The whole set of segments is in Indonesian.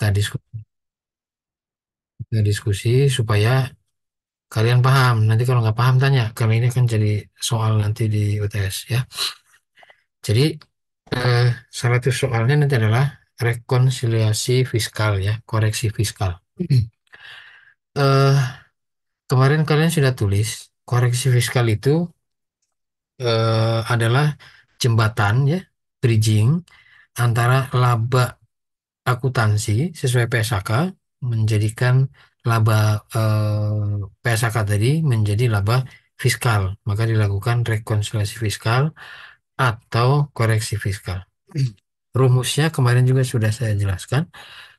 kita diskusi, kita diskusi supaya kalian paham. Nanti kalau nggak paham tanya, karena ini akan jadi soal nanti di UTS ya. Jadi eh, salah satu soalnya nanti adalah rekonsiliasi fiskal ya, koreksi fiskal. eh Kemarin kalian sudah tulis koreksi fiskal itu adalah jembatan ya, bridging antara laba akuntansi sesuai PSAK menjadikan laba PSAK tadi menjadi laba fiskal. Maka dilakukan rekonsiliasi fiskal atau koreksi fiskal. Rumusnya kemarin juga sudah saya jelaskan.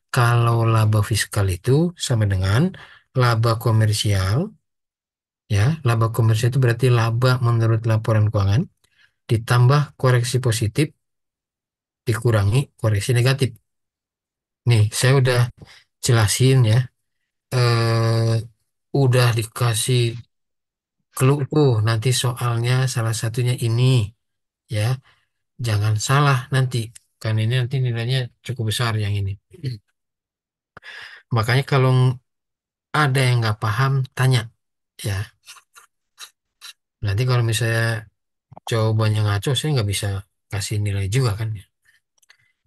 Kalau laba fiskal itu sama dengan laba komersial, ya, laba komersial itu berarti laba menurut laporan keuangan ditambah koreksi positif dikurangi koreksi negatif. Nih, saya udah jelasin ya. eh Udah dikasih clue tuh nanti soalnya salah satunya ini ya. Jangan salah nanti. Kan ini nanti nilainya cukup besar yang ini. Makanya kalau ada yang nggak paham, tanya ya. Nanti kalau misalnya jawabannya ngaco, saya nggak bisa kasih nilai juga kan ya.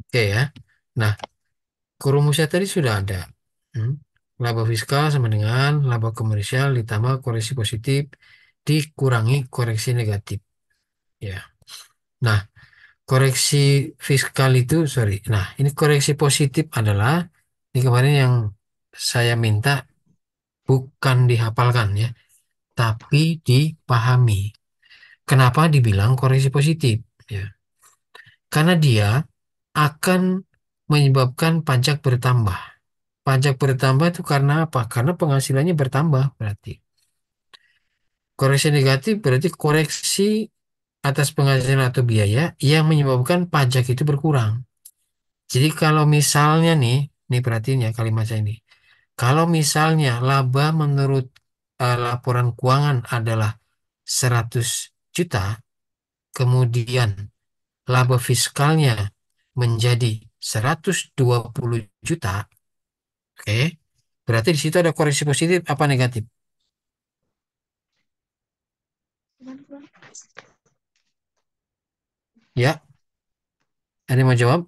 Oke ya. Nah, rumusnya tadi sudah ada. Hmm. Laba fiskal sama dengan laba komersial ditambah koreksi positif dikurangi koreksi negatif. Ya. Nah, koreksi fiskal itu, sorry. Nah, ini koreksi positif adalah, ini kemarin yang saya minta bukan dihafalkan ya, tapi dipahami. Kenapa dibilang koreksi positif? Ya, karena dia akan menyebabkan pajak bertambah. Pajak bertambah itu karena apa? Karena penghasilannya bertambah berarti. Koreksi negatif berarti koreksi atas penghasilan atau biaya yang menyebabkan pajak itu berkurang. Jadi kalau misalnya nih perhatiin ya kalimat saya ini. Kalau misalnya laba menurut laporan keuangan adalah 100 juta, kemudian laba fiskalnya menjadi 120 juta, oke. Berarti di situ ada koreksi positif apa negatif? Ya, ada yang mau jawab?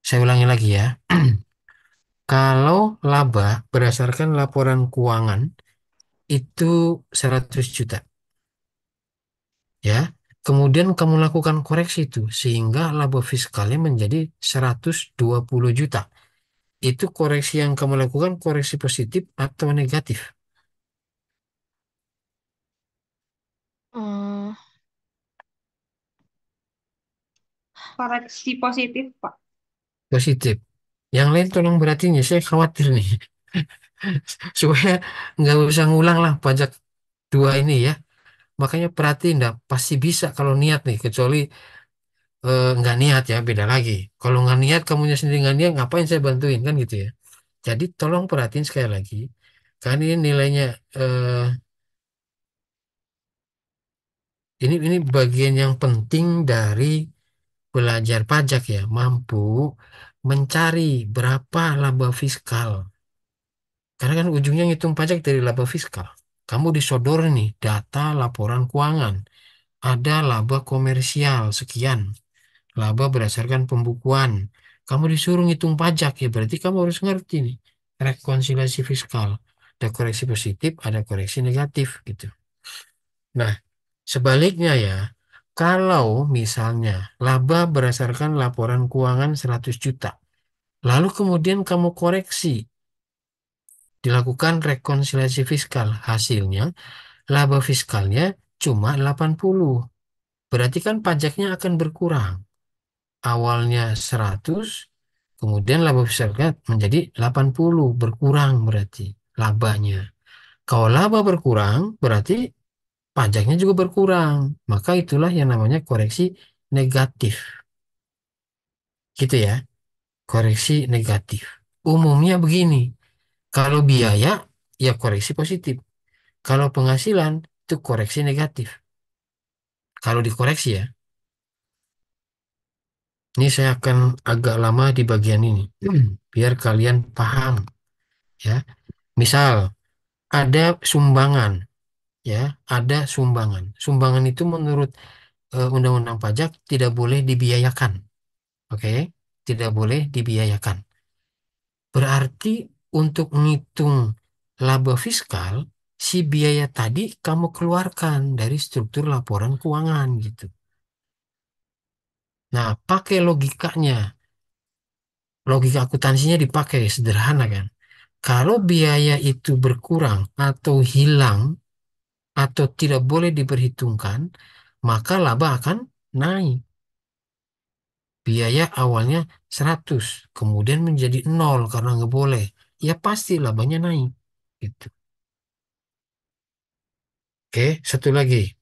Saya ulangi lagi ya. Kalau laba berdasarkan laporan keuangan itu 100 juta, ya. Kemudian kamu lakukan koreksi itu sehingga laba fiskalnya menjadi 120 juta. Itu koreksi yang kamu lakukan koreksi positif atau negatif? Eh, koreksi positif, Pak. Positif. Yang lain tolong berarti saya khawatir nih. Supaya nggak usah ngulang lah pajak dua ini ya. Makanya perhatiin dah, pasti bisa kalau niat nih, kecuali nggak niat ya, beda lagi. Kalau nggak niat, kamunya sendiri nggak niat, ngapain saya bantuin kan gitu ya. Jadi tolong perhatiin sekali lagi, kan ini nilainya eh, ini bagian yang penting dari belajar pajak ya, mampu mencari berapa laba fiskal. Karena kan ujungnya ngitung pajak dari laba fiskal. Kamu disodor nih data laporan keuangan. Ada laba komersial sekian, laba berdasarkan pembukuan. Kamu disuruh ngitung pajak ya berarti kamu harus ngerti nih rekonsiliasi fiskal. Ada koreksi positif, ada koreksi negatif gitu. Nah, sebaliknya ya, kalau misalnya laba berdasarkan laporan keuangan 100 juta, lalu kemudian kamu koreksi, dilakukan rekonsiliasi fiskal, hasilnya laba fiskalnya cuma 80. Berarti kan pajaknya akan berkurang. Awalnya 100, kemudian laba fiskalnya menjadi 80, berkurang berarti labanya. Kalau laba berkurang, berarti pajaknya juga berkurang. Maka itulah yang namanya koreksi negatif. Gitu ya, koreksi negatif. Umumnya begini, kalau biaya, ya koreksi positif. Kalau penghasilan, itu koreksi negatif. Kalau dikoreksi ya. Ini saya akan agak lama di bagian ini, biar kalian paham ya. Misal ada sumbangan ya, ada sumbangan. Sumbangan itu menurut Undang-Undang Pajak tidak boleh dibiayakan, oke? Tidak boleh dibiayakan. Berarti untuk menghitung laba fiskal, si biaya tadi kamu keluarkan dari struktur laporan keuangan gitu. Nah, pakai logikanya, logika akuntansinya dipakai sederhana kan. Kalau biaya itu berkurang atau hilang atau tidak boleh diperhitungkan, maka laba akan naik. Biaya awalnya 100, kemudian menjadi 0 karena nggak boleh. Ya pasti labanya naik. Gitu. Oke, satu lagi.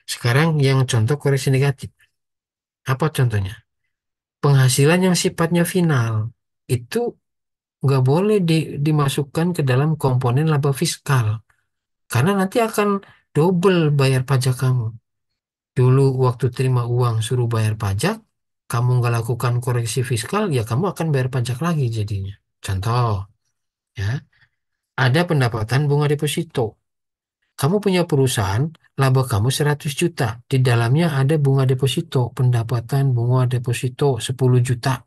Sekarang yang contoh koreksi negatif. Apa contohnya? Penghasilan yang sifatnya final itu nggak boleh dimasukkan ke dalam komponen laba fiskal. Karena nanti akan double bayar pajak kamu. Dulu waktu terima uang suruh bayar pajak, kamu nggak lakukan koreksi fiskal, ya kamu akan bayar pajak lagi jadinya. Contoh, ya, ada pendapatan bunga deposito. Kamu punya perusahaan, laba kamu 100 juta. Di dalamnya ada bunga deposito, pendapatan bunga deposito 10 juta.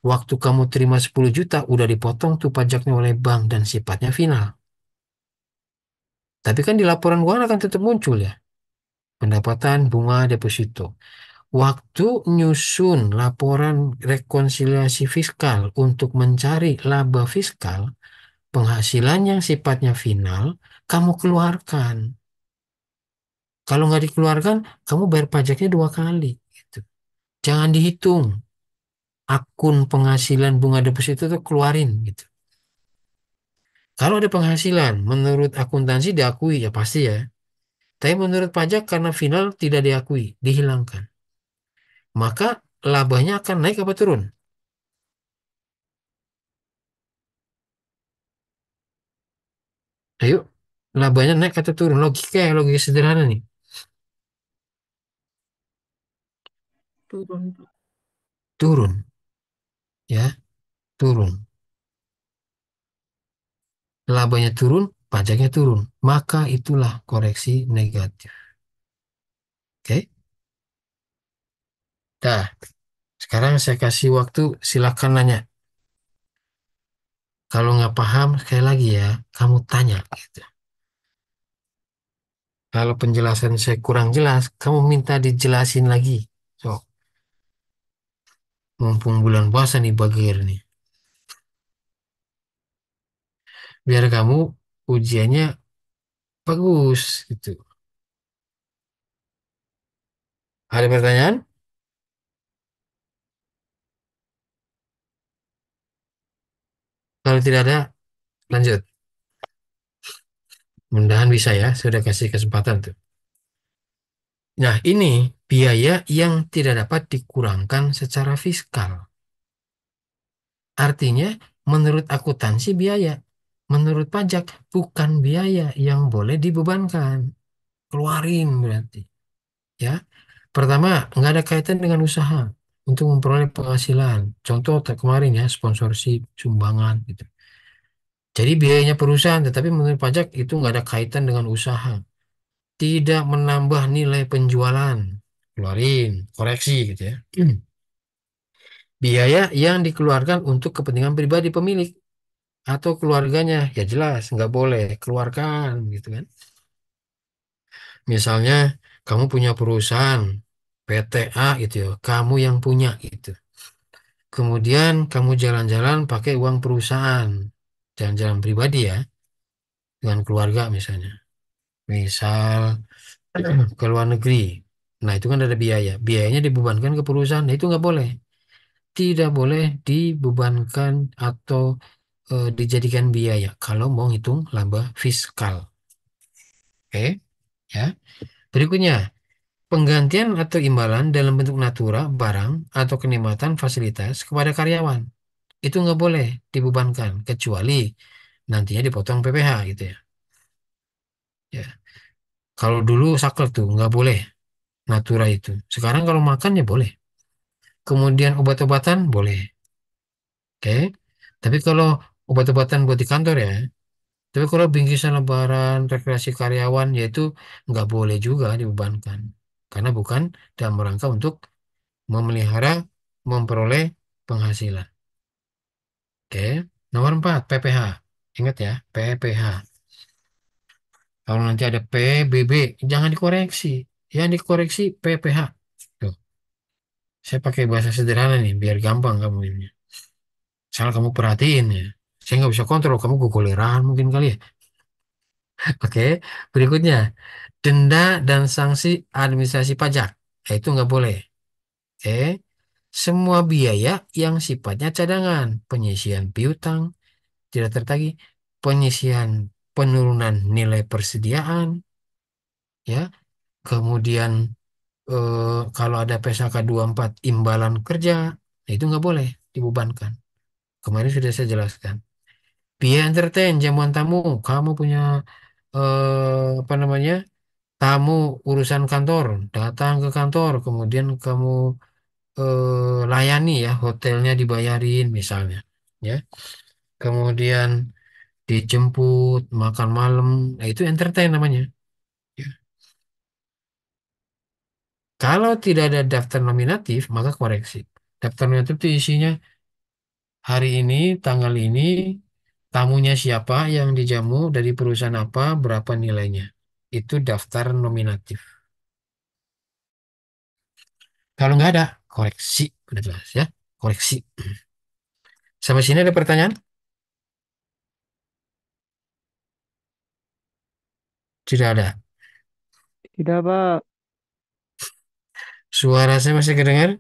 Waktu kamu terima 10 juta, udah dipotong tuh pajaknya oleh bank dan sifatnya final. Tapi kan di laporan keuangan akan tetap muncul ya, pendapatan bunga deposito. Waktu nyusun laporan rekonsiliasi fiskal untuk mencari laba fiskal, penghasilan yang sifatnya final, kamu keluarkan. Kalau nggak dikeluarkan, kamu bayar pajaknya 2 kali. Gitu. Jangan dihitung. Akun penghasilan bunga deposito itu keluarin gitu. Kalau ada penghasilan, menurut akuntansi diakui ya pasti ya. Tapi menurut pajak karena final tidak diakui, dihilangkan. Maka labanya akan naik apa turun? Ayo, labanya naik atau turun? Logika ya, logika sederhana nih. Turun. Turun, ya, turun. Labanya turun, pajaknya turun. Maka itulah koreksi negatif. Oke? Dah, sekarang saya kasih waktu, silakan nanya. Kalau nggak paham, sekali lagi ya, kamu tanya. Gitu. Kalau penjelasan saya kurang jelas, kamu minta dijelasin lagi. So, mumpung bulan puasa nih Bagir nih. Biar kamu ujiannya bagus gitu. Ada pertanyaan? Kalau tidak ada, lanjut. Mudah-mudahan bisa ya, sudah kasih kesempatan tuh. Nah, ini biaya yang tidak dapat dikurangkan secara fiskal. Artinya, menurut akuntansi biaya, menurut pajak bukan biaya yang boleh dibebankan. Keluarin berarti. Ya, pertama, nggak ada kaitan dengan usaha untuk memperoleh penghasilan. Contoh kemarin ya, sponsorship, sumbangan gitu. Jadi biayanya perusahaan, tetapi menurut pajak itu nggak ada kaitan dengan usaha. Tidak menambah nilai penjualan. Keluarin, koreksi gitu ya. Biaya yang dikeluarkan untuk kepentingan pribadi pemilik atau keluarganya, ya jelas nggak boleh keluarkan gitu kan. Misalnya kamu punya perusahaan PTA gitu ya, kamu yang punya gitu. Kemudian kamu jalan-jalan pakai uang perusahaan, jalan-jalan pribadi ya, dengan keluarga misalnya. Misal ke luar negeri. Nah, itu kan ada biaya. Biayanya dibebankan ke perusahaan. Nah, itu nggak boleh. Tidak boleh dibebankan atau dijadikan biaya kalau mau hitung laba fiskal. Oke, ya. Berikutnya, penggantian atau imbalan dalam bentuk natura, barang, atau kenikmatan fasilitas kepada karyawan. Itu nggak boleh dibebankan, kecuali nantinya dipotong PPh gitu ya. Ya. Kalau dulu saklek tuh nggak boleh natura itu. Sekarang kalau makan ya boleh. Kemudian obat-obatan boleh, oke. Tapi kalau obat-obatan buat di kantor ya. Tapi kalau bingkisan lebaran, rekreasi karyawan, yaitu nggak boleh juga dibebankan. Karena bukan dalam rangka untuk memelihara, memperoleh penghasilan. Oke. Nomor 4, PPH. Ingat ya, PPH. Kalau nanti ada PBB, jangan dikoreksi. Yang dikoreksi PPH. Tuh, saya pakai bahasa sederhana nih, biar gampang kamu ini. Asal kamu perhatiin ya. Saya nggak bisa kontrol, kamu kekoleran mungkin kali ya. Oke, berikutnya. Denda dan sanksi administrasi pajak. Itu nggak boleh. Oke. Semua biaya yang sifatnya cadangan, penyisian piutang, tidak tertagih, penyisian penurunan nilai persediaan, ya. Kemudian kalau ada PSK 24 imbalan kerja, nah itu nggak boleh dibebankan. Kemarin sudah saya jelaskan. Biaya entertain, jamuan tamu, kamu punya apa namanya? Tamu urusan kantor, datang ke kantor, kemudian kamu layani ya, hotelnya dibayarin misalnya, ya. Kemudian dijemput, makan malam, nah itu entertain namanya. Ya. Kalau tidak ada daftar nominatif, maka koreksi. Daftar nominatif itu isinya hari ini, tanggal ini, tamunya siapa yang dijamu, dari perusahaan apa, berapa nilainya. Itu daftar nominatif. Kalau nggak ada, koreksi. Udah jelas ya, koreksi. Sampai sini ada pertanyaan? Tidak ada. Tidak, Pak. Suara saya masih kedengar?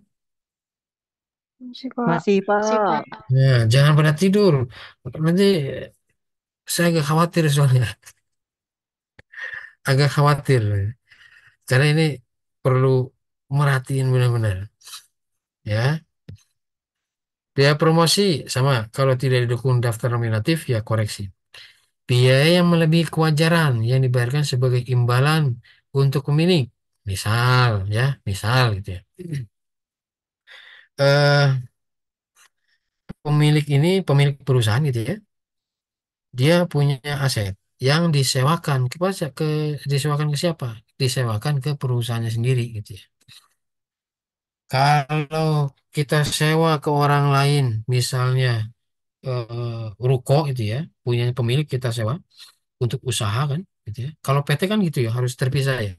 Masih, Pak. Masih, Pak. Nah, jangan pada tidur. Nanti saya agak khawatir soalnya. Agak khawatir. Karena ini perlu merhatiin benar-benar. Ya. Biaya promosi sama. Kalau tidak didukung daftar nominatif, ya koreksi. Biaya yang melebihi kewajaran yang dibayarkan sebagai imbalan untuk pemilik. Misal, ya. Misal gitu ya. Eh, pemilik perusahaan gitu ya. Dia punya aset yang disewakan disewakan ke siapa? Disewakan ke perusahaannya sendiri gitu ya. Kalau kita sewa ke orang lain, misalnya ruko itu ya, punya pemilik kita sewa untuk usaha kan, gitu ya. Kalau PT kan gitu ya, harus terpisah ya.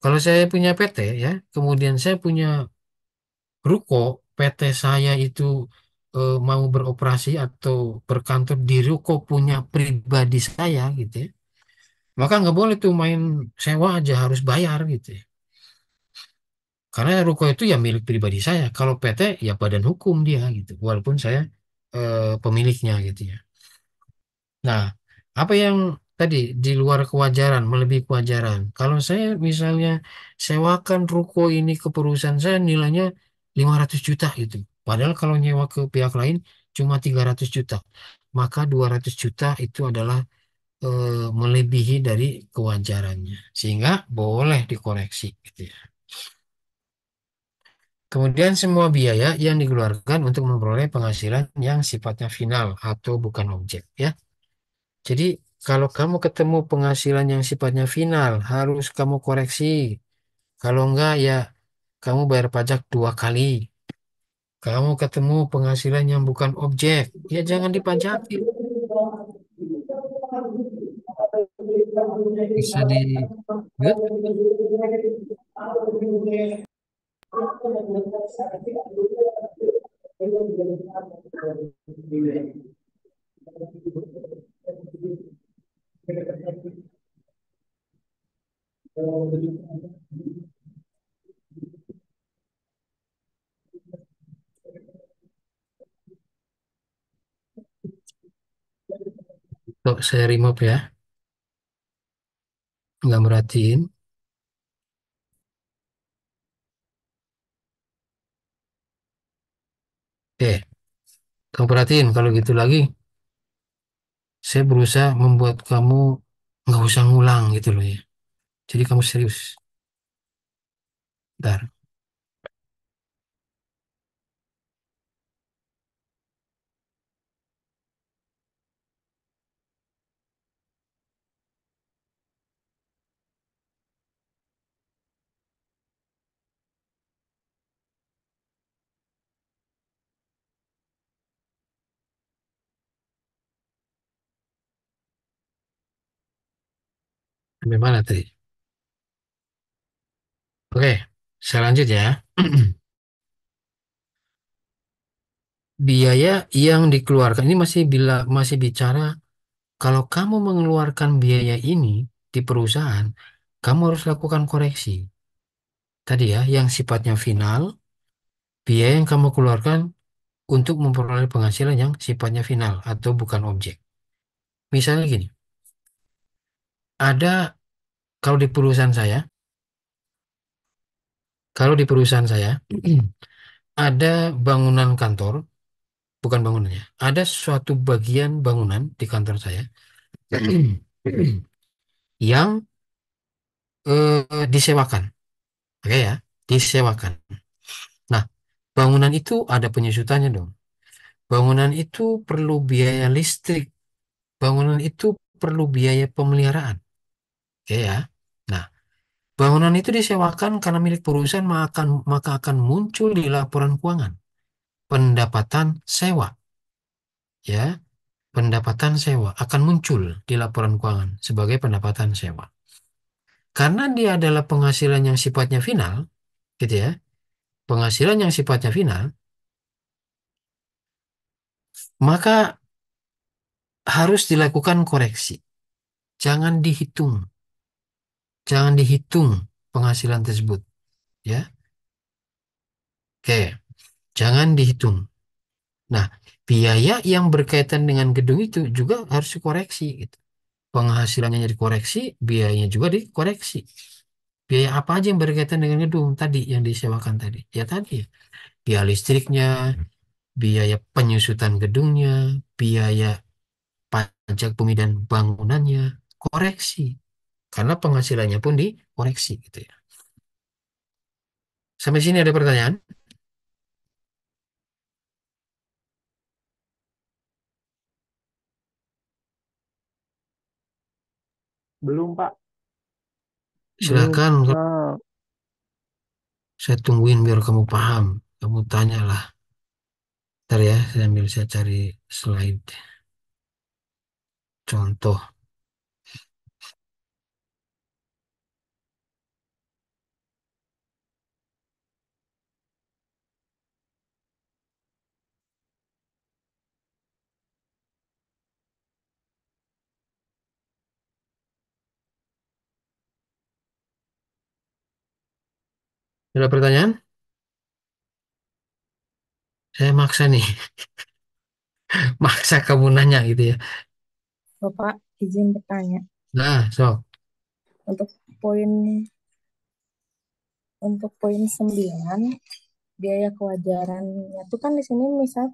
Kalau saya punya PT ya, kemudian saya punya ruko, PT saya itu mau beroperasi atau berkantor di ruko punya pribadi saya gitu ya. Maka nggak boleh tuh main sewa aja harus bayar gitu ya. Karena ruko itu ya milik pribadi saya. Kalau PT ya badan hukum dia gitu. Walaupun saya pemiliknya gitu ya. Nah, apa yang tadi di luar kewajaran, melebihi kewajaran. Kalau saya misalnya sewakan ruko ini ke perusahaan saya nilainya 500 juta gitu. Padahal kalau nyewa ke pihak lain cuma 300 juta. Maka 200 juta itu adalah melebihi dari kewajarannya. Sehingga boleh dikoreksi gitu ya. Kemudian semua biaya yang dikeluarkan untuk memperoleh penghasilan yang sifatnya final atau bukan objek ya. Jadi kalau kamu ketemu penghasilan yang sifatnya final harus kamu koreksi. Kalau enggak ya kamu bayar pajak 2 kali. Kamu ketemu penghasilan yang bukan objek, ya jangan dipajakin. Bisa di mute. Tuh, saya remove ya, nggak merhatiin. Oke, kamu perhatiin kalau gitu lagi. Saya berusaha membuat kamu nggak usah ngulang gitu loh ya. Jadi kamu serius. Bentar. Sampai mana tadi? Oke, saya lanjut ya. Biaya yang dikeluarkan ini masih bicara kalau kamu mengeluarkan biaya ini di perusahaan, kamu harus lakukan koreksi. Tadi ya, yang sifatnya final, biaya yang kamu keluarkan untuk memperoleh penghasilan yang sifatnya final atau bukan objek. Misalnya gini, ada kalau di perusahaan saya, kalau di perusahaan saya ada bangunan kantor, bukan bangunannya, ada suatu bagian bangunan di kantor saya yang disewakan, oke ya, disewakan. Nah, bangunan itu ada penyusutannya dong. Bangunan itu perlu biaya listrik, bangunan itu perlu biaya pemeliharaan, oke ya. Nah, bangunan itu disewakan karena milik perusahaan maka akan muncul di laporan keuangan pendapatan sewa, ya. Pendapatan sewa akan muncul di laporan keuangan sebagai pendapatan sewa. Karena dia adalah penghasilan yang sifatnya final, gitu ya. Penghasilan yang sifatnya final, maka harus dilakukan koreksi. Jangan dihitung, jangan dihitung penghasilan tersebut, ya. Oke, jangan dihitung. Nah, biaya yang berkaitan dengan gedung itu juga harus dikoreksi, gitu. Penghasilannya dikoreksi, biayanya juga dikoreksi. Biaya apa aja yang berkaitan dengan gedung tadi yang disewakan tadi? Ya tadi, biaya listriknya, biaya penyusutan gedungnya, biaya pajak bumi dan bangunannya, koreksi. Karena penghasilannya pun dikoreksi gitu ya. Sampai sini ada pertanyaan? Belum, Pak. Belum, Silakan, Pak. saya tungguin biar kamu paham. Kamu tanyalah. Ntar ya, saya cari slide contoh. Ada pertanyaan? Saya maksa nih, maksa kamu nanya gitu ya. Bapak izin bertanya. Nah, so, Untuk poin untuk poin 9 biaya kewajarannya itu kan di sini misal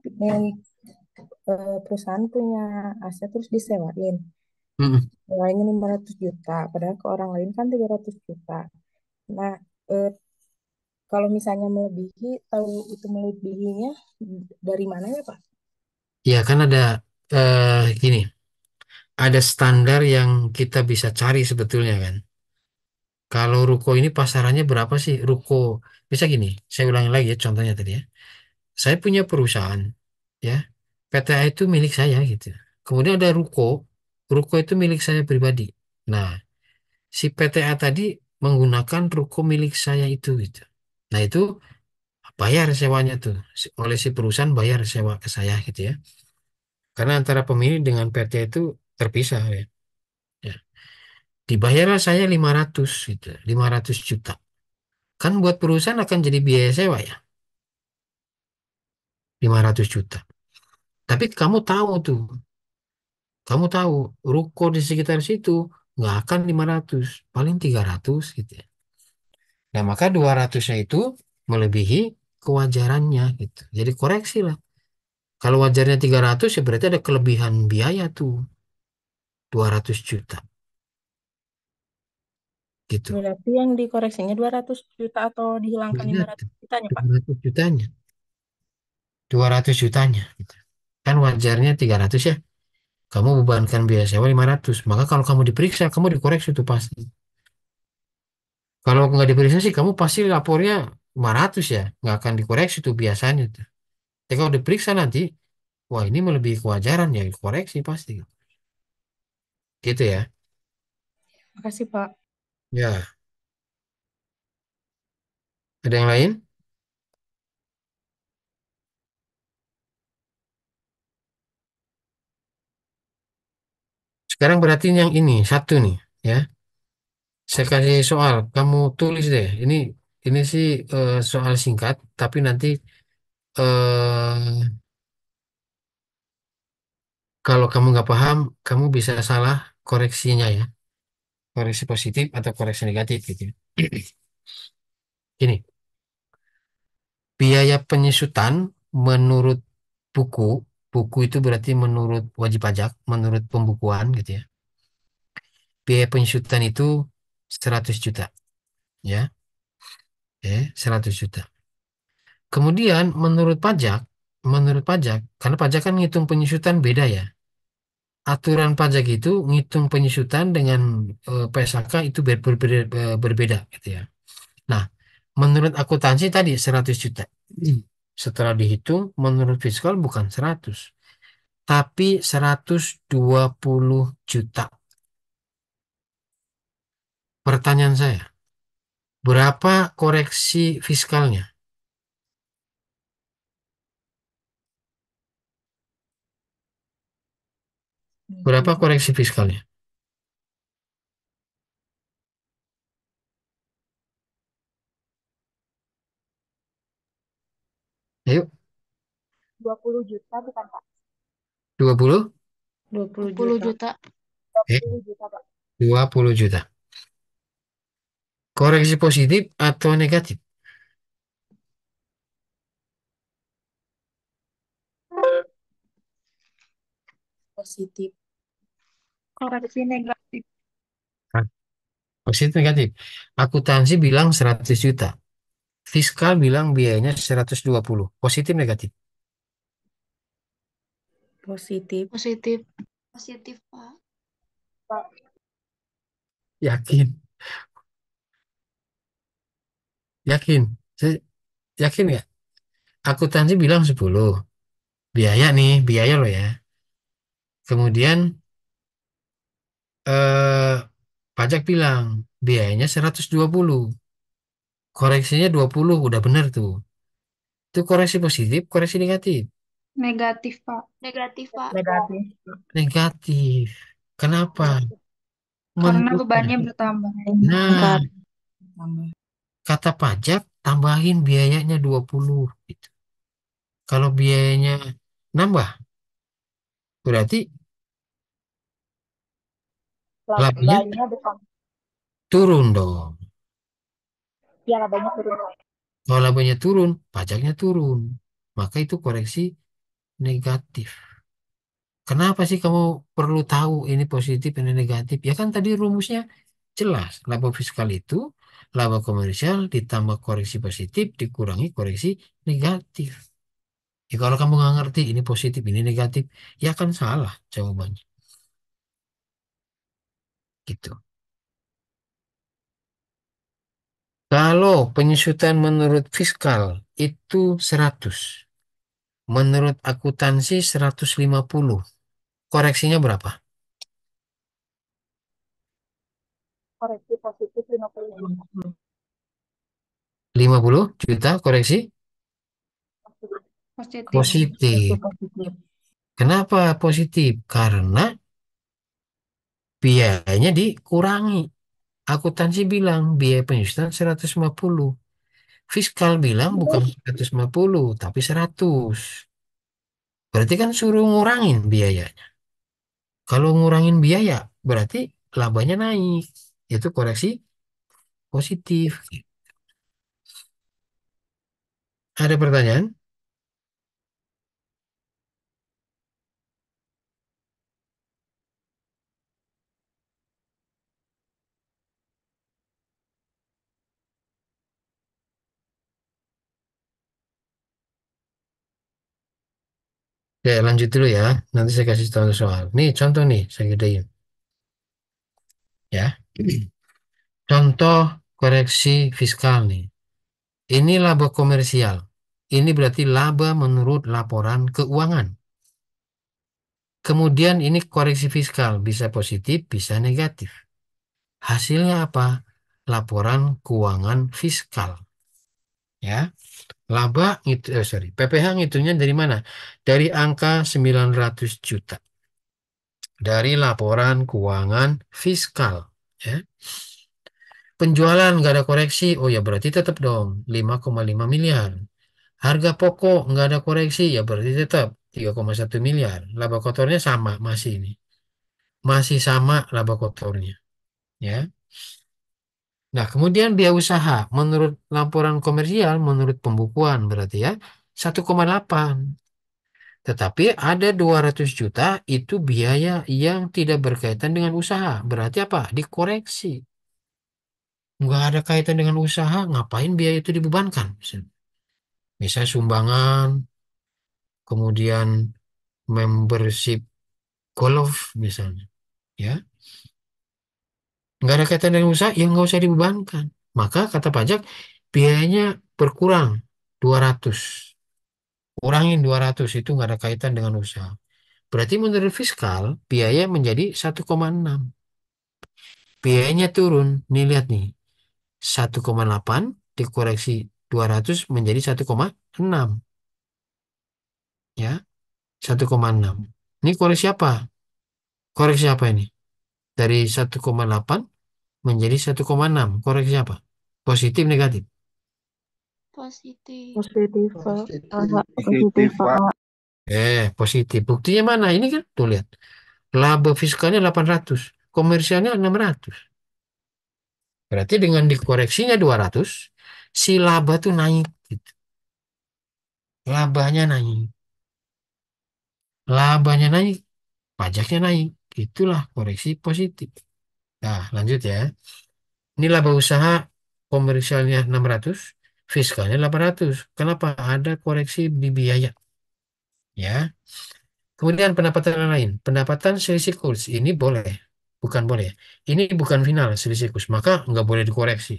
perusahaan punya aset terus disewain. mm-mm. Nilainya 500 juta, padahal ke orang lain kan 300 juta. Nah, eh, kalau misalnya melebihi, tahu itu melebihinya dari mana ya, Pak? Ya kan ada gini, ada standar yang kita bisa cari sebetulnya kan. Kalau ruko ini pasarannya berapa sih? Ruko, bisa gini, saya ulangi lagi ya contohnya tadi ya. Saya punya perusahaan, ya, PTA itu milik saya gitu. Kemudian ada ruko, ruko itu milik saya pribadi. Nah, si PTA tadi menggunakan ruko milik saya itu gitu. Nah, itu bayar sewanya tuh. Oleh si perusahaan bayar sewa ke saya gitu ya. Karena antara pemilik dengan PT itu terpisah ya. Ya. Dibayarlah saya 500 gitu, 500 juta. Kan buat perusahaan akan jadi biaya sewa ya, 500 juta. Tapi kamu tahu ruko di sekitar situ nggak akan 500, paling 300 gitu ya. Nah, maka 200-nya itu melebihi kewajarannya gitu. Jadi koreksi lah. Kalau wajarnya 300 ya berarti ada kelebihan biaya tuh 200 juta gitu. Berarti yang dikoreksinya 200 juta atau dihilangkan Ingat 500 jutanya, Pak? 200 jutanya, 200 jutanya gitu. Kan wajarnya 300 ya. Kamu bebankan biaya sewa 500. Maka kalau kamu diperiksa, kamu dikoreksi itu pasti. Kalau nggak diperiksa sih, kamu pasti lapornya 500 ya. Nggak akan dikoreksi tuh biasanya tuh. Tapi kalau diperiksa nanti, wah ini melebihi kewajaran ya, dikoreksi pasti. Gitu ya. Makasih, Pak. Ya, ada yang lain? Sekarang berarti yang ini satu nih, ya. Saya kasih soal, kamu tulis deh. Ini sih soal singkat, tapi nanti eh, kalau kamu nggak paham, kamu bisa salah koreksinya ya, koreksi positif atau koreksi negatif gitu. Ini biaya penyusutan menurut buku, buku itu berarti menurut wajib pajak, menurut pembukuan gitu ya. Biaya penyusutan itu 100 juta, ya, 100 juta. Kemudian menurut pajak, karena pajak kan ngitung penyusutan beda ya. Aturan pajak itu ngitung penyusutan dengan PSAK itu berbeda gitu ya. Nah, menurut akuntansi tadi 100 juta. Setelah dihitung, menurut fiskal bukan 100, tapi 120 juta. Pertanyaan saya, berapa koreksi fiskalnya? Berapa 20. koreksi fiskalnya? Ayo, 20 juta bukan, Pak? 20? 20 20 juta. juta. Eh, 20 juta, Pak. 20 juta. Koreksi positif atau negatif? Positif. Koreksi negatif. Hah? Positif negatif. Akuntansi bilang 100 juta. Fiskal bilang biayanya 120. Positif negatif. Positif. Positif. Positif, Pak. Pak. Yakin? Yakin? Saya yakin nggak? Akuntansi bilang 10. Biaya nih, biaya loh ya. Kemudian eh, pajak bilang biayanya 120. Koreksinya 20, udah bener tuh. Itu koreksi positif, koreksi negatif. Negatif, Pak. Negatif, Pak. Negatif. Negatif. Kenapa? Negatif. Karena Menurut bebannya bertambah. Nah, Meningkat. Tambah. kata pajak tambahin biayanya 20 gitu. Kalau biayanya nambah, berarti labanya Labanya bukan. turun dong. Ya, labanya turun. Kalau labanya turun, pajaknya turun. Maka itu koreksi negatif. Kenapa sih kamu perlu tahu ini positif, ini negatif? Ya kan tadi rumusnya jelas. Laba fiskal itu laba komersial ditambah koreksi positif dikurangi koreksi negatif. Ya kalau kamu nggak ngerti ini positif, ini negatif, ya kan salah jawabannya. Gitu. Kalau penyusutan menurut fiskal itu 100, menurut akuntansi 150. Koreksinya berapa? Koreksi positif 50 juta. 50 juta koreksi Positif. Itu positif. positif. Kenapa positif? Karena biayanya dikurangi. Akuntansi bilang biaya penyusutan 150. Fiskal bilang bukan 150, tapi 100. Berarti kan suruh ngurangin biayanya. Kalau ngurangin biaya, berarti labanya naik. Itu koreksi positif. Ada pertanyaan? Ya, lanjut dulu ya. Nanti saya kasih tahu soal. Nih, contoh nih, saya gedein. Ya. Contoh koreksi fiskal nih. Ini laba komersial. Ini berarti laba menurut laporan keuangan. Kemudian ini koreksi fiskal, bisa positif, bisa negatif. Hasilnya apa? Laporan keuangan fiskal. Ya, PPH ngitungnya dari mana? Dari angka 900 juta. Dari laporan keuangan fiskal. Ya. Penjualan nggak ada koreksi, oh ya berarti tetap dong 5,5 miliar. Harga pokok nggak ada koreksi, ya berarti tetap 3,1 miliar. Laba kotornya sama, masih ini. Masih sama laba kotornya. Ya. Nah, kemudian biaya usaha menurut laporan komersial, menurut pembukuan berarti ya 1,8. Tetapi ada 200 juta itu biaya yang tidak berkaitan dengan usaha. Berarti apa? Dikoreksi. Nggak ada kaitan dengan usaha, ngapain biaya itu dibebankan? Misalnya sumbangan, kemudian membership golf misalnya. Ya, nggak ada kaitan dengan usaha, yang nggak usah dibebankan. Maka kata pajak, biayanya berkurang 200. Kurangin 200 itu nggak ada kaitan dengan usaha. Berarti menurut fiskal, biaya menjadi 1,6. Biayanya turun. Nih lihat nih. 1,8 dikoreksi 200 menjadi 1,6. Ya, 1,6. Ini koreksi apa? Koreksi apa ini? Dari 1,8 menjadi 1,6. Koreksi apa? Positif, negatif? Positif. Positif, Pak. Enggak, Positif, Pak. Positif. Buktinya mana? Ini kan, tuh lihat. Laba fiskalnya 800. Komersialnya 600. Berarti dengan dikoreksinya 200, si laba tuh naik. Gitu. Labanya naik. Labanya naik, pajaknya naik. Itulah koreksi positif. Nah, lanjut ya. Ini laba usaha komersialnya 600, fiskalnya 800. Kenapa? Ada koreksi di biaya. Ya. Kemudian pendapatan lain. Pendapatan selisih kurs. Ini boleh. Bukan boleh. Ini bukan final selisih kurs. Maka nggak boleh dikoreksi.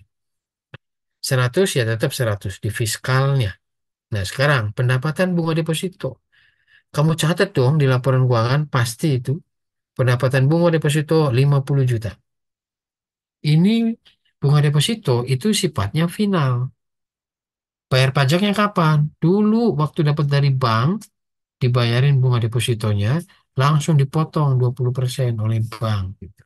100 ya tetap 100 di fiskalnya. Nah, sekarang pendapatan bunga deposito. Kamu catat dong di laporan keuangan pasti itu pendapatan bunga deposito 50 juta. Ini bunga deposito itu sifatnya final. Bayar pajaknya kapan? Dulu waktu dapat dari bank, dibayarin bunga depositonya, langsung dipotong 20% oleh bank. Gitu.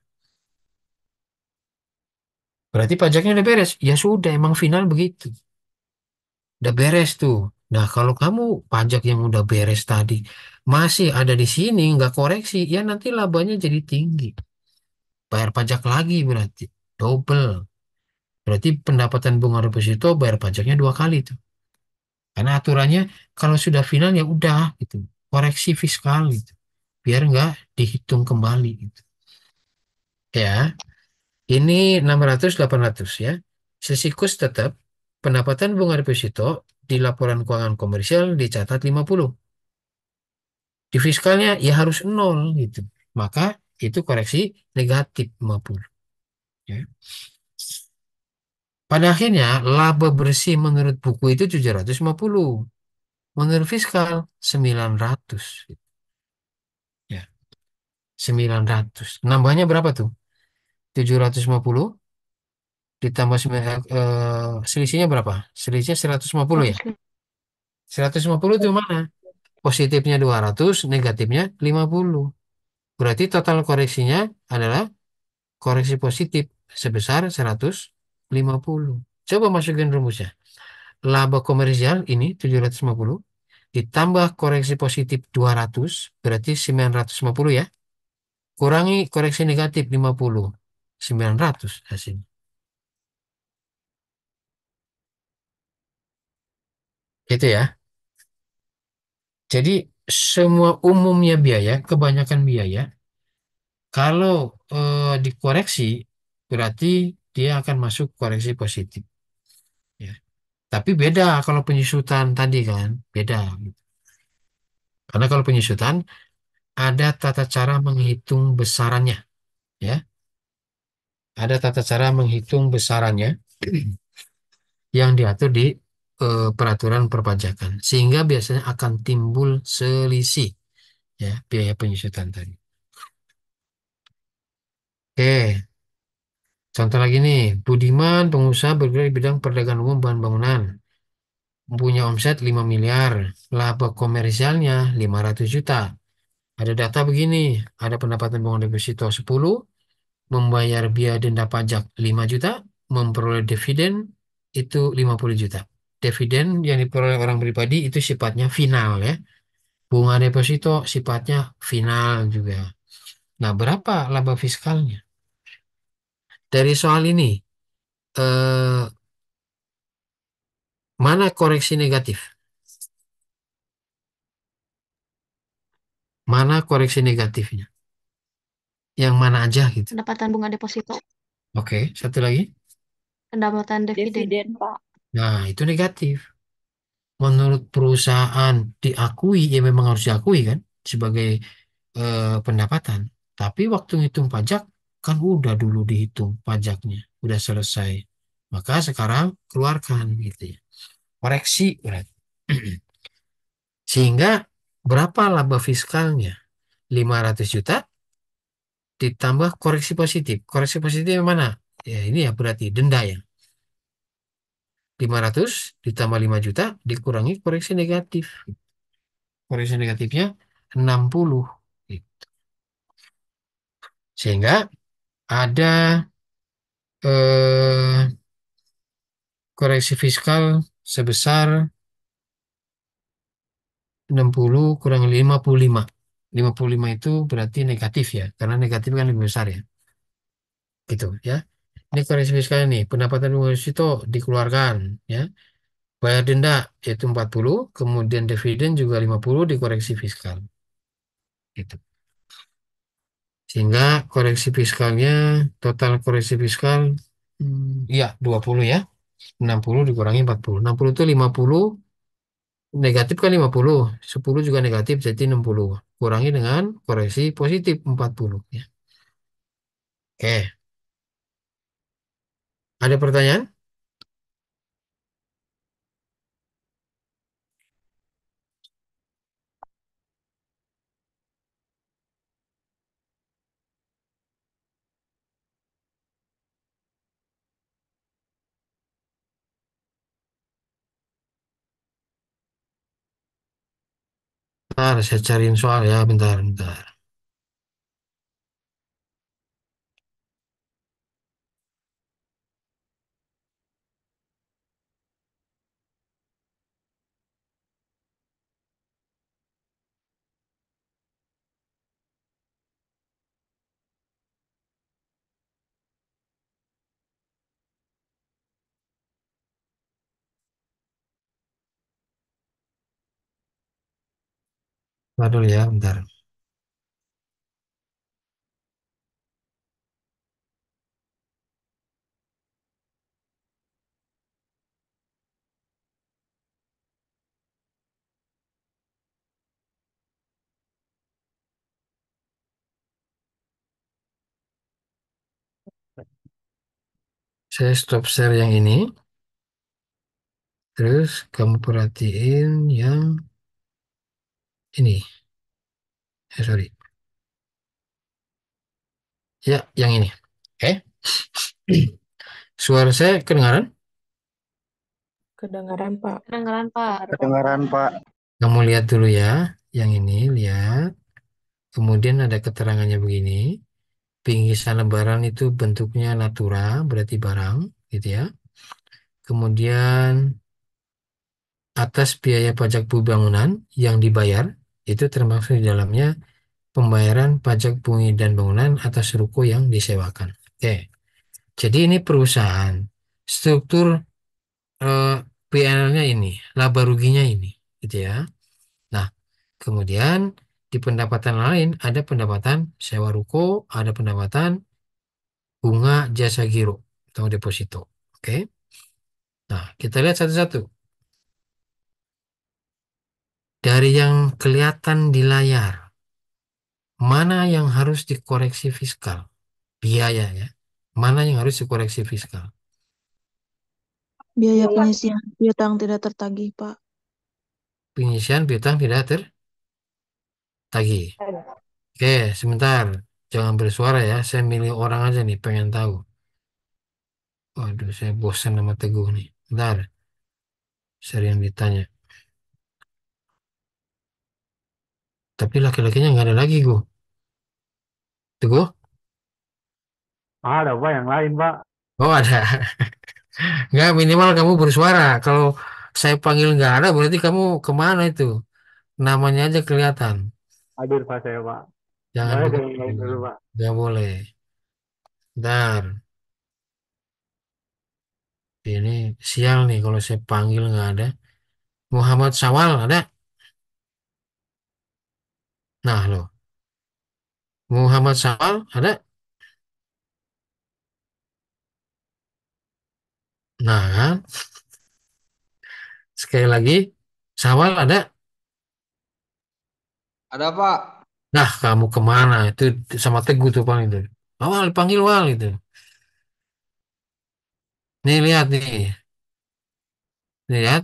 Berarti pajaknya udah beres. Ya sudah, emang final begitu. Udah beres tuh. Nah, kalau kamu pajak yang udah beres tadi masih ada di sini, nggak koreksi, ya nanti labanya jadi tinggi. Bayar pajak lagi berarti. Double. Berarti pendapatan bunga deposito bayar pajaknya 2 kali tuh. Karena aturannya kalau sudah final ya udah gitu. Koreksi fiskal gitu. Biar nggak dihitung kembali gitu. Ya, ini 600 800 ya. Sesikus tetap pendapatan bunga deposito di laporan keuangan komersial dicatat 50. Di fiskalnya ya harus nol gitu. Maka itu koreksi negatif 50. Ya. Pada akhirnya laba bersih menurut buku itu 750. Menurut fiskal 900. Ya, 900. Nambahnya berapa tuh? 750 ditambah selisihnya berapa? Selisihnya 150 ya? 150. 150 itu mana? Positifnya 200, negatifnya 50. Berarti total koreksinya adalah koreksi positif sebesar 150. Coba masukin rumusnya. Laba komersial ini 750 ditambah koreksi positif 200 berarti 950 ya. Kurangi koreksi negatif 50. 900 hasilnya. Gitu ya. Jadi semua umumnya biaya, kebanyakan biaya, kalau dikoreksi berarti dia akan masuk koreksi positif. Ya. Tapi beda kalau penyusutan tadi kan, beda. Karena kalau penyusutan ada tata cara menghitung besarannya, ya. Ada tata cara menghitung besarannya yang diatur di peraturan perpajakan, sehingga biasanya akan timbul selisih, ya, biaya penyusutan tadi. Oke, Contoh lagi nih, Budiman, pengusaha bergerak di bidang perdagangan umum bahan bangunan. Punya omset 5 miliar, laba komersialnya 500 juta. Ada data begini, ada pendapatan bank deposito 10, membayar biaya denda pajak 5 juta, memperoleh dividen itu 50 juta. Dividen yang diperoleh orang pribadi itu sifatnya final ya. Bunga deposito sifatnya final juga. Nah, berapa laba fiskalnya? Dari soal ini, eh, mana koreksi negatif? Mana koreksi negatifnya? Yang mana aja gitu. Pendapatan bunga deposito. Oke, satu lagi. Pendapatan dividen. Dividen, Pak. Nah, itu negatif. Menurut perusahaan diakui, ya memang harus diakui kan sebagai pendapatan. Tapi waktu ngitung pajak kan udah dulu dihitung pajaknya, udah selesai. Maka sekarang keluarkan gitu ya. Koreksi berarti. Sehingga berapa laba fiskalnya? 500 juta ditambah koreksi positif. Koreksi positif yang mana? Ya ini ya berarti denda ya. 500 ditambah 5 juta dikurangi koreksi negatif. Koreksi negatifnya 60. Sehingga ada eh, koreksi fiskal sebesar 60 kurang 55. 55 itu berarti negatif ya, karena negatif kan lebih besar ya. Gitu ya. Ini koreksi fiskal ini, pendapatan itu dikeluarkan ya. Bayar denda yaitu 40, kemudian dividen juga 50 dikoreksi fiskal. Gitu. Sehingga koreksi fiskalnya, total koreksi fiskal, iya 20 ya. 60 dikurangi 40. 60 itu 50, negatif kan 50. 10 juga negatif, jadi 60. Kurangi dengan koreksi positif 40. Ya. Oke, ada pertanyaan? Bentar, saya cariin soal ya, bentar, bentar. Bentar dulu ya, bentar. Saya stop share yang ini. Terus kamu perhatiin yang ini. Sorry. Ya, yang ini. Oke. Suara saya kedengaran? Kedengaran, Pak. Kedengaran, Pak. Kedengaran, Pak. Kamu lihat dulu ya. Yang ini, lihat. Kemudian ada keterangannya begini. Pinggisan lebaran itu bentuknya natura, berarti barang, gitu ya. Kemudian atas biaya pajak bangunan yang dibayar, itu termasuk di dalamnya pembayaran pajak bumi dan bangunan atas ruko yang disewakan. Oke, jadi ini perusahaan. Struktur eh, PNL-nya ini, laba ruginya ini, gitu ya. Nah, kemudian di pendapatan lain ada pendapatan sewa ruko, ada pendapatan bunga jasa giro atau deposito. Oke. Nah, kita lihat satu-satu. Dari yang kelihatan di layar, mana yang harus dikoreksi fiskal? Biaya ya. Mana yang harus dikoreksi fiskal? Biaya Biaya pengisian piutang tidak tertagih, Pak. Pengisian piutang tidak tertagih. Oke, sebentar. Jangan bersuara ya. Saya milih orang aja nih, pengen tahu. Waduh, saya bosan sama Teguh nih. Bentar, sering ditanya. Tapi laki-lakinya nggak ada lagi, gue. Teguh? Ada Pak yang lain Pak. Oh, ada. Nggak, minimal kamu bersuara. Kalau saya panggil nggak ada, berarti kamu kemana itu? Namanya aja kelihatan. Hadir Pak saya Pak. Jangan Boleh begitu. yang lain dulu Pak. Nggak boleh. Bentar. Ini sial nih kalau saya panggil nggak ada. Muhammad Sawal ada? Nah, loh. Muhammad Sawal ada? Nah, kan? Sekali lagi. Sawal ada? Ada Pak. Nah, kamu kemana? Itu sama Teguh tuh paling itu. Awal, panggil Wal itu. Nih, lihat nih. Nih, lihat.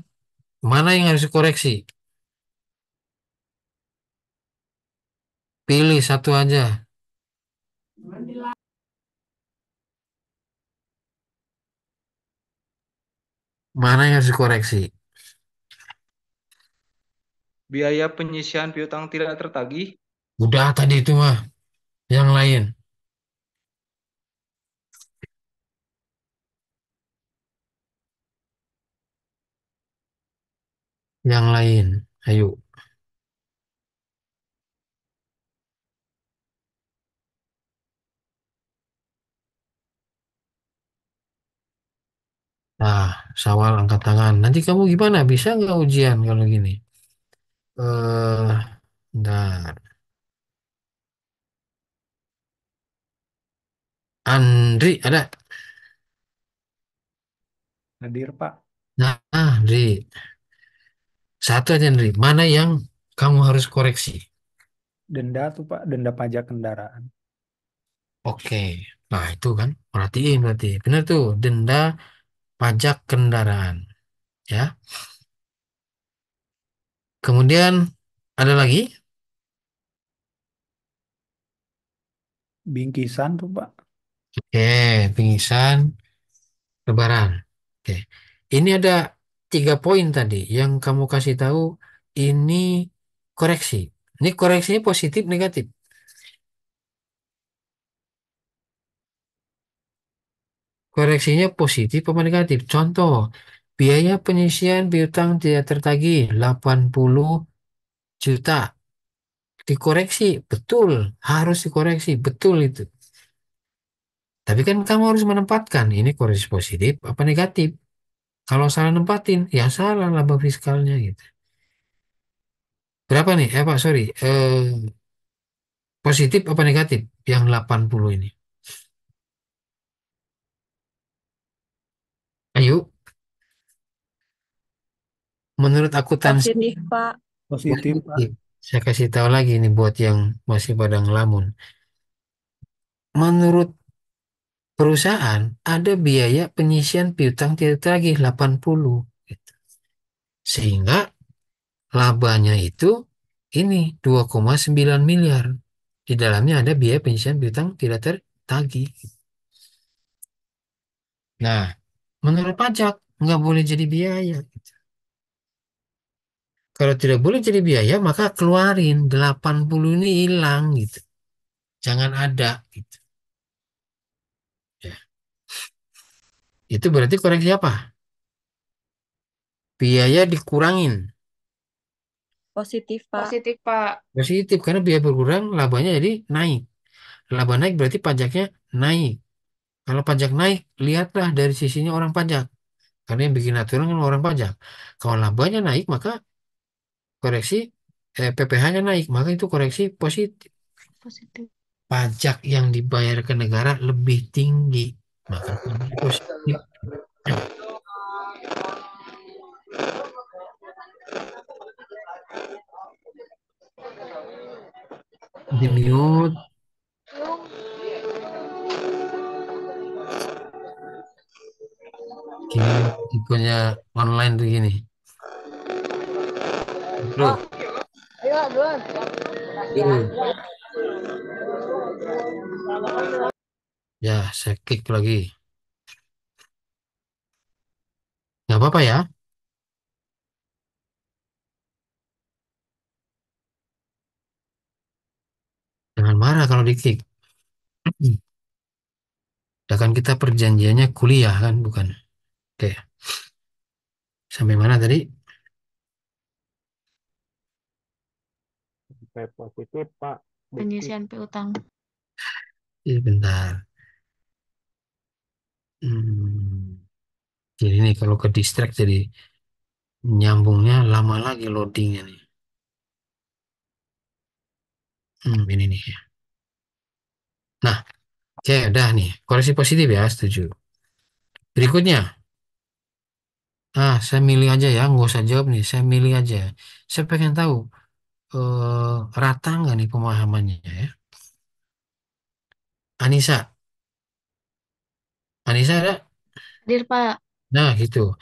Mana yang harus dikoreksi? Pilih satu aja. Mana yang harus dikoreksi? Biaya penyisian piutang tidak tertagih. Udah tadi itu mah. Yang lain. Yang lain. Ayo. Nah, Sawal angkat tangan. Nanti kamu gimana? Bisa nggak ujian kalau gini? Bentar. Andri ada? Hadir Pak. Nah, Andri. Satu aja, Andri. Mana yang kamu harus koreksi? Denda tuh Pak, denda pajak kendaraan. Oke. Nah, itu kan. Perhatiin berarti. Benar tuh. Denda pajak kendaraan. Ya. Kemudian ada lagi? Bingkisan tuh Pak. Oke. Pingsan. Lebaran. Oke. Ini ada 3 poin tadi yang kamu kasih tahu ini koreksi. Ini koreksinya positif negatif. Koreksinya positif apa negatif? Contoh, biaya penyisian piutang tidak tertagih 80 juta. Dikoreksi, betul. Harus dikoreksi, betul itu. Tapi kan kamu harus menempatkan ini koreksi positif apa negatif. Kalau salah nempatin, ya salah laba fiskalnya gitu. Berapa nih? Pak, sorry. Positif apa negatif yang 80 ini? Ayo, menurut akuntansi Positif, Pak. Positif Pak. positif. Saya kasih tahu lagi nih buat yang masih pada ngelamun. Menurut perusahaan ada biaya penyisian piutang tidak tertagih 80 gitu. Sehingga labanya itu ini 2,9 miliar. Di dalamnya ada biaya penyisian piutang tidak tertagih. Nah, menurut pajak nggak boleh jadi biaya. Kalau tidak boleh jadi biaya, maka keluarin 80 ini hilang gitu. Jangan ada gitu. Ya. Itu berarti koreksi apa? Biaya dikurangin. Positif, Pak. Positif, Pak. Positif karena biaya berkurang, labanya jadi naik. Laba naik berarti pajaknya naik. Kalau pajak naik, lihatlah dari sisinya orang pajak. Karena yang bikin aturan kan orang pajak. Kalau labanya naik, maka koreksi PPh-nya naik, maka itu koreksi positif. Positif. Pajak yang dibayar ke negara lebih tinggi, maka positif. Di mute. Gini nih, tipenya online tuh gini. Bro, yuk. Ya, saya klik lagi. Nggak apa-apa ya. Jangan marah kalau di-kick. Ya kan kita perjanjiannya kuliah kan, bukan? Oke, sampai mana tadi? Sampai positif, Pak. Di-kick. Penyisian piutang. Bentar. Hmm. Jadi nih kalau ke distract jadi nyambungnya lama lagi loadingnya nih. Ini nih. Nah, oke udah nih. Koreksi positif ya, setuju. Berikutnya, saya milih aja ya, nggak usah jawab nih. Saya milih aja. Saya pengen tahu rata nggak nih pemahamannya ya. Anissa, Anissa ada? Hadir, Pak. Nah, gitu.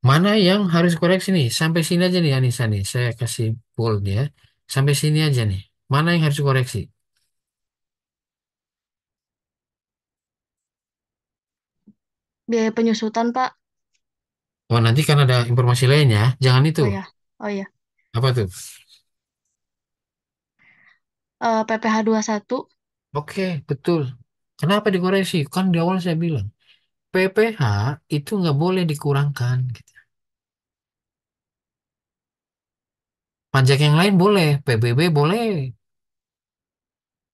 Mana yang harus koreksi nih? Sampai sini aja nih Anissa nih. Saya kasih bold ya. Sampai sini aja nih. Mana yang harus koreksi? Biaya penyusutan, Pak. Oh, nanti kan ada informasi lain ya. Jangan itu. Oh ya. Oh ya. Apa tuh? PPh satu. Oke, betul. Kenapa dikoreksi? Kan di awal saya bilang, PPh itu nggak boleh dikurangkan, gitu. Pajak yang lain boleh, PBB boleh,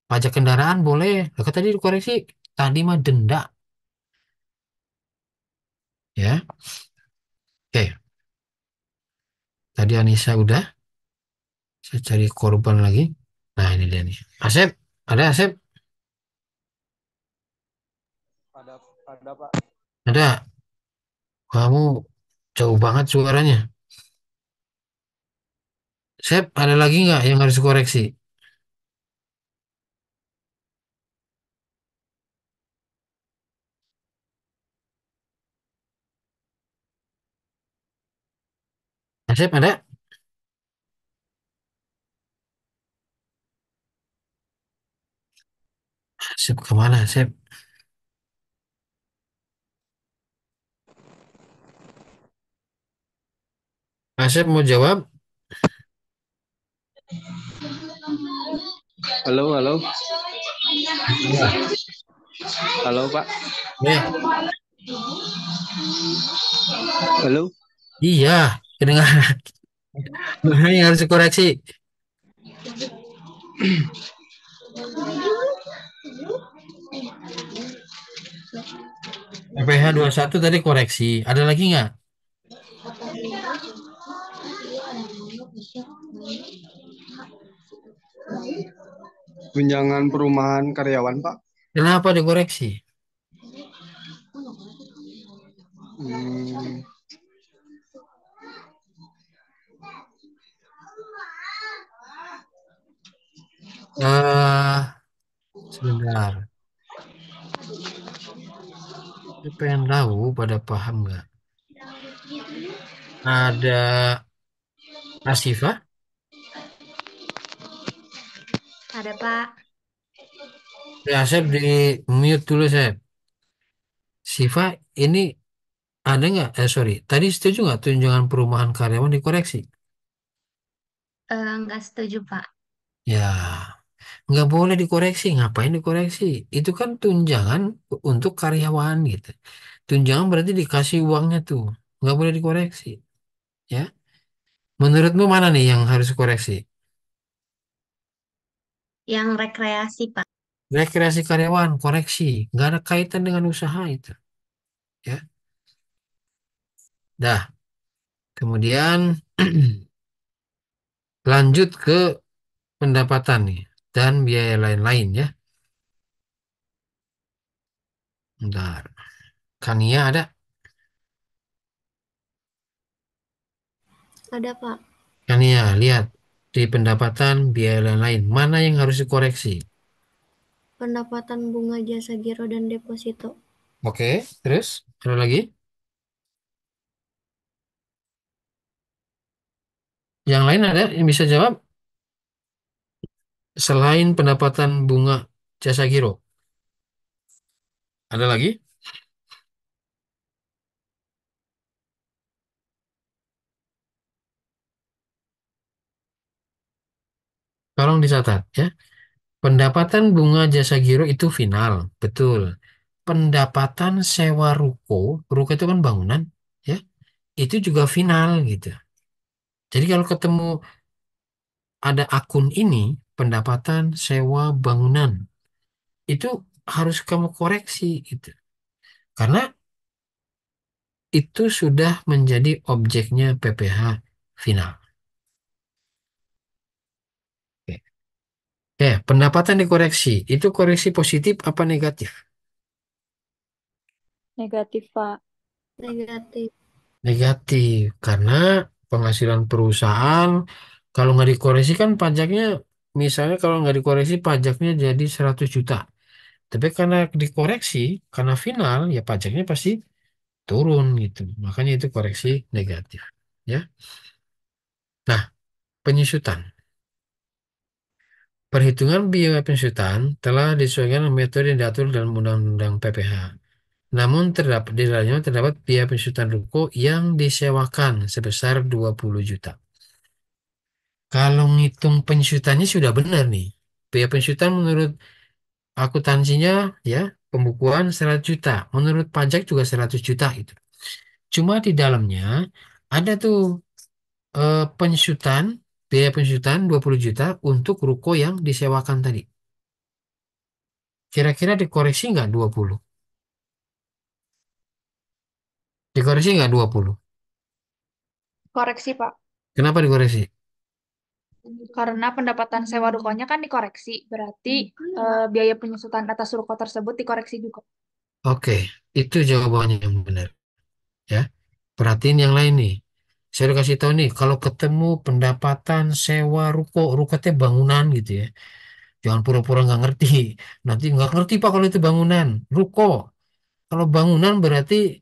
pajak kendaraan boleh. Lah, kan tadi dikoreksi, tadi mah denda, ya. Oke, tadi Anissa udah, saya cari korban lagi. Nah, ini dia nih. Asep, ada Asep? Ada, Pak. Ada. Kamu jauh banget suaranya. Sep, ada lagi nggak yang harus koreksi? Asep ada? Asep kemana, Asep? Asep mau jawab? Halo, halo. Halo, Pak. Ya. Halo. Iya, kedengaran. Mana yang harus dikoreksi? PPh satu tadi koreksi. Ada lagi nggak? Tunjangan perumahan karyawan, Pak. Kenapa dikoreksi? Hmm, eh Sebentar. Saya pengen tahu pada paham nggak? Ada Asifah? Ada, Pak. Ya, Asep di mute dulu, Sep. Siva, ini ada nggak? Sorry. Tadi setuju nggak tunjangan perumahan karyawan dikoreksi? Nggak setuju, Pak. Ya, nggak boleh dikoreksi. Ngapain dikoreksi? Itu kan tunjangan untuk karyawan gitu. Tunjangan berarti dikasih uangnya tuh. Nggak boleh dikoreksi. Ya. Menurutmu mana nih yang harus dikoreksi? Yang rekreasi, Pak. Rekreasi karyawan, koreksi. Nggak ada kaitan dengan usaha itu. Ya. Dah. Kemudian lanjut ke pendapatan nih. Dan biaya lain-lain ya. Bentar. Kania ada? Ada, Pak. Kania, lihat. Di pendapatan biaya lain-lain. Mana yang harus dikoreksi? Pendapatan bunga jasa giro dan deposito. Oke, terus? Ada lagi? Yang lain ada yang bisa jawab? Selain pendapatan bunga jasa giro. Ada lagi? Tolong dicatat ya. Pendapatan bunga jasa giro itu final, betul. Pendapatan sewa ruko, ruko itu kan bangunan, ya, itu juga final gitu. Jadi kalau ketemu ada akun ini, pendapatan sewa bangunan, itu harus kamu koreksi gitu. Karena itu sudah menjadi objeknya PPh final. Oke, oke, pendapatan dikoreksi, itu koreksi positif apa negatif? Negatif, Pak. Negatif. Negatif, karena penghasilan perusahaan kalau nggak dikoreksi kan pajaknya, misalnya kalau nggak dikoreksi pajaknya jadi 100 juta. Tapi karena dikoreksi, karena final, ya pajaknya pasti turun gitu. Makanya itu koreksi negatif. Ya. Nah, penyusutan. Perhitungan biaya penyusutan telah disesuaikan dengan metode yang diatur dalam Undang-Undang PPh. Namun terdapat di dalamnya terdapat biaya penyusutan ruko yang disewakan sebesar 20 juta. Kalau ngitung penyusutannya sudah benar nih. Biaya penyusutan menurut akuntansinya ya, pembukuan 100 juta. Menurut pajak juga 100 juta itu. Cuma di dalamnya ada tuh penyusutan, biaya penyusutan 20 juta untuk ruko yang disewakan tadi. Kira-kira dikoreksi nggak 20? Dikoreksi nggak 20? Koreksi, Pak. Kenapa dikoreksi? Karena pendapatan sewa rukonya kan dikoreksi. Berarti biaya penyusutan atas ruko tersebut dikoreksi juga. Oke, itu jawabannya yang benar. Ya, perhatiin yang lain nih. Saya udah kasih tahu nih, kalau ketemu pendapatan sewa ruko, ruko teh bangunan gitu ya. Jangan pura-pura nggak ngerti. Nanti nggak ngerti Pak kalau itu bangunan. Ruko. Kalau bangunan berarti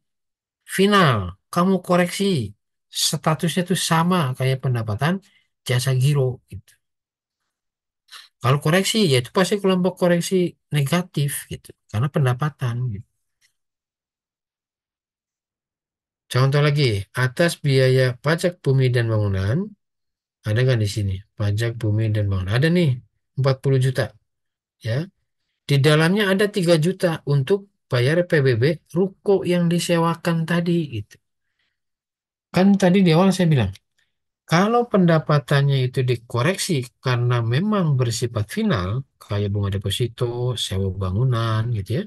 final. Kamu koreksi. Statusnya itu sama kayak pendapatan jasa giro gitu. Kalau koreksi, ya itu pasti kelompok koreksi negatif gitu. Karena pendapatan gitu. Contoh lagi, atas biaya pajak bumi dan bangunan, ada nggak di sini? Pajak bumi dan bangunan. Ada nih, 40 juta. Ya. Di dalamnya ada 3 juta untuk bayar PBB ruko yang disewakan tadi gitu. Kan tadi di awal saya bilang, kalau pendapatannya itu dikoreksi karena memang bersifat final, kayak bunga deposito, sewa bangunan gitu ya,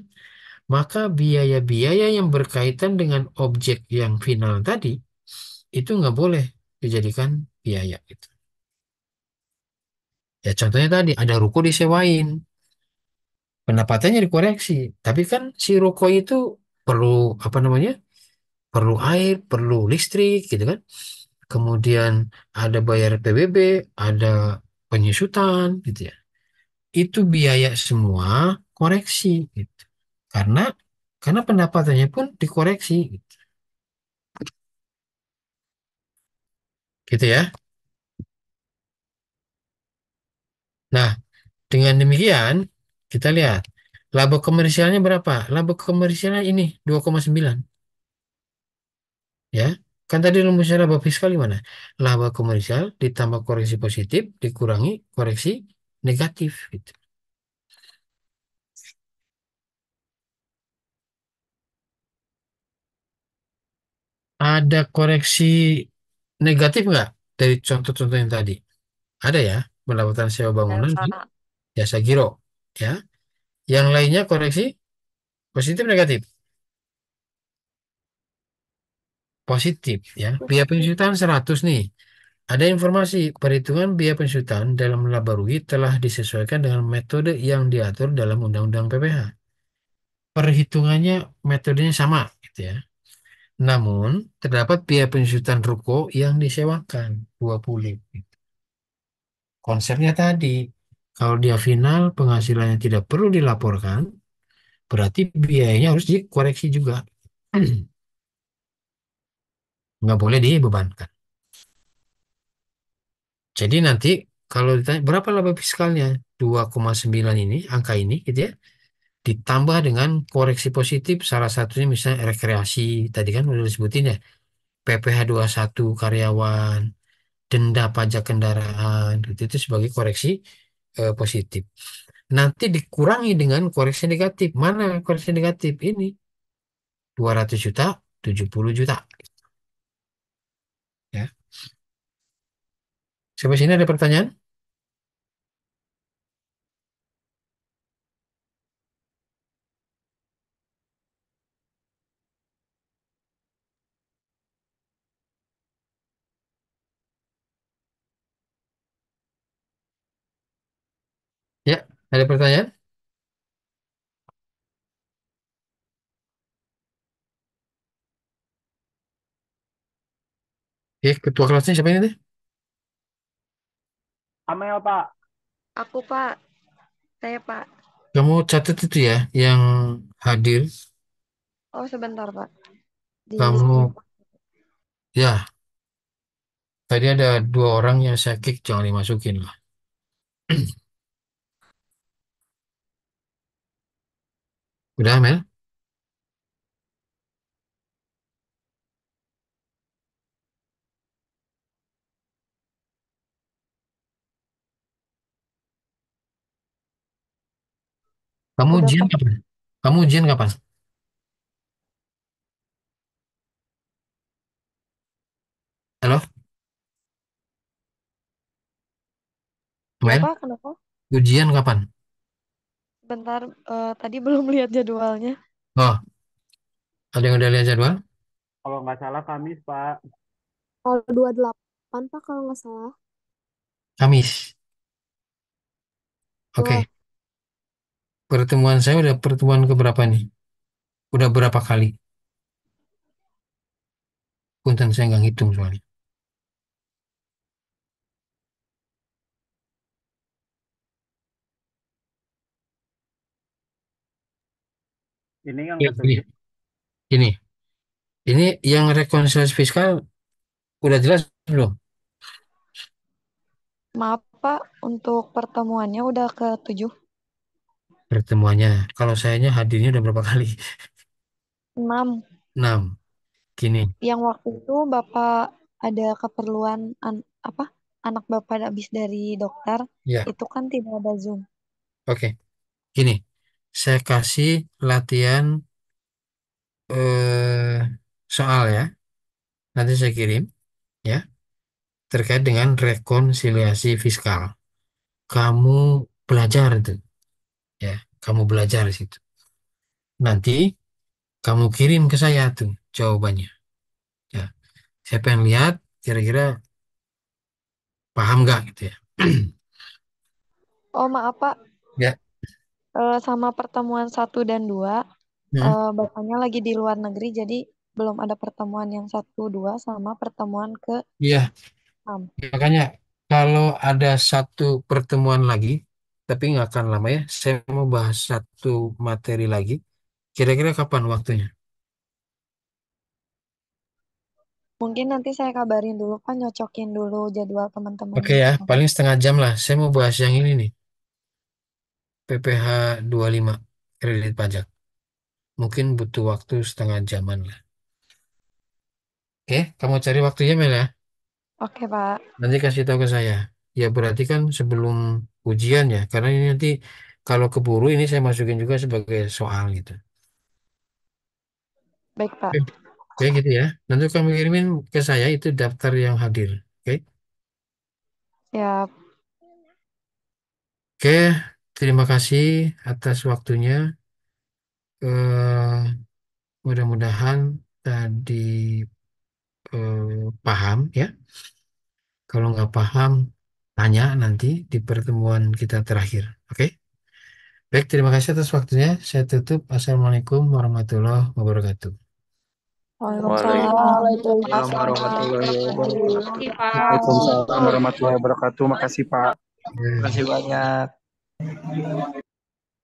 maka biaya-biaya yang berkaitan dengan objek yang final tadi, itu nggak boleh dijadikan biaya gitu. Ya contohnya tadi, ada ruko disewain, pendapatannya dikoreksi, tapi kan si ruko itu perlu apa namanya? Perlu air, perlu listrik gitu kan. Kemudian ada bayar PBB, ada penyusutan gitu ya. Itu biaya semua koreksi gitu. Karena karena pendapatannya pun dikoreksi gitu. Gitu ya. Nah, dengan demikian kita lihat laba komersialnya berapa? Laba komersialnya ini 2,9 ya. Kan tadi rumusnya laba fiskal gimana? Laba komersial ditambah koreksi positif dikurangi koreksi negatif gitu. Ada koreksi negatif nggak dari contoh-contoh yang tadi? Ada ya, pendapatan sewa bangunan di Pak. jasa giro. Ya, yang lainnya koreksi positif negatif. Positif ya. Biaya penjutaan 100 nih. Ada informasi perhitungan biaya penjutaan dalam laba rugi telah disesuaikan dengan metode yang diatur dalam Undang-Undang PPh. Perhitungannya metodenya sama gitu ya. Namun terdapat biaya penjutaan ruko yang disewakan 20. Konsepnya tadi, kalau dia final penghasilannya tidak perlu dilaporkan, berarti biayanya harus dikoreksi juga. Nggak boleh dibebankan. Jadi nanti kalau ditanya berapa laba fiskalnya, 2,9 ini, angka ini gitu ya, ditambah dengan koreksi positif, salah satunya misalnya rekreasi, tadi kan udah disebutin ya, PPh satu karyawan, denda pajak kendaraan, gitu, itu sebagai koreksi positif. Nanti dikurangi dengan koreksi negatif. Mana koreksi negatif? Ini 200 juta, 70 juta. Ya. Sampai sini ada pertanyaan? Ya, ada pertanyaan? Oke, ketua kelasnya siapa ini deh? Amel, Pak. Aku, Pak. Saya, Pak. Kamu catat itu ya, yang hadir. Oh, sebentar, Pak. Di Kamu, screen. ya, tadi ada 2 orang yang saya kick, jangan dimasukin lah. Udah, Mel? Kamu Udah, ujian Pak. kapan? Kamu ujian kapan? Halo, Ya, Mel? Pak. Kenapa? Ujian kapan? Bentar. Tadi belum lihat jadwalnya. Oh, ada yang udah lihat jadwal? Kalau nggak salah Kamis, Pak. Kalau 28 Pak kalau nggak salah. Kamis. Oke, Betul. pertemuan saya udah pertemuan keberapa nih? Udah berapa kali? Punten saya nggak ngitung soalnya. Ini yang Ya, ketujuh. ini, ini yang rekonsiliasi fiskal udah jelas belum? Maaf, Pak. Untuk pertemuannya udah ke-7. Pertemuannya. Kalau sayanya hadirnya udah berapa kali? 6. 6. Gini, Yang waktu itu Bapak ada keperluan apa? Anak Bapak habis dari dokter. ya, Itu kan tidak ada Zoom. oke. Gini, saya kasih latihan eh, soal ya. Nanti saya kirim ya terkait dengan rekonsiliasi fiskal. Kamu belajar itu ya. Kamu belajar di situ. Nanti kamu kirim ke saya tuh jawabannya. Ya, saya pengen lihat kira-kira paham nggak gitu ya. Oh, maaf, Pak. Ya. Sama pertemuan 1 dan 2, Hmm. Bapaknya lagi di luar negeri, jadi belum ada pertemuan yang 1, 2 sama pertemuan Iya, ke-6. makanya kalau ada satu pertemuan lagi, tapi nggak akan lama ya, saya mau bahas satu materi lagi. Kira-kira kapan waktunya? Mungkin nanti saya kabarin dulu, Pak, nyocokin dulu jadwal teman-teman Oke ya, semua. paling setengah jam lah. Saya mau bahas yang ini nih, PPh 25, kredit pajak. Mungkin butuh waktu setengah jaman lah. Oke, kamu cari waktunya Mel ya. Oke, Pak. Nanti kasih tahu ke saya. Ya berarti kan sebelum ujian ya, karena ini nanti kalau keburu ini saya masukin juga sebagai soal gitu. Baik, Pak. Oke, oke gitu ya. Nanti kamu kirimin ke saya itu daftar yang hadir. Oke, Siap. oke. Terima kasih atas waktunya. Eh, mudah-mudahan tadi paham ya. Kalau nggak paham, tanya nanti di pertemuan kita terakhir. Oke? Baik, terima kasih atas waktunya. Saya tutup. Assalamualaikum warahmatullahi wabarakatuh. Waalaikumsalam Waalaikumsalam warahmatullahi warahmatullahi wabarakatuh. Oke, wabarakatuh. Pak. Waalaikumsalam warahmatullahi wabarakatuh. Makasih, Pak. Ya. Terima kasih banyak.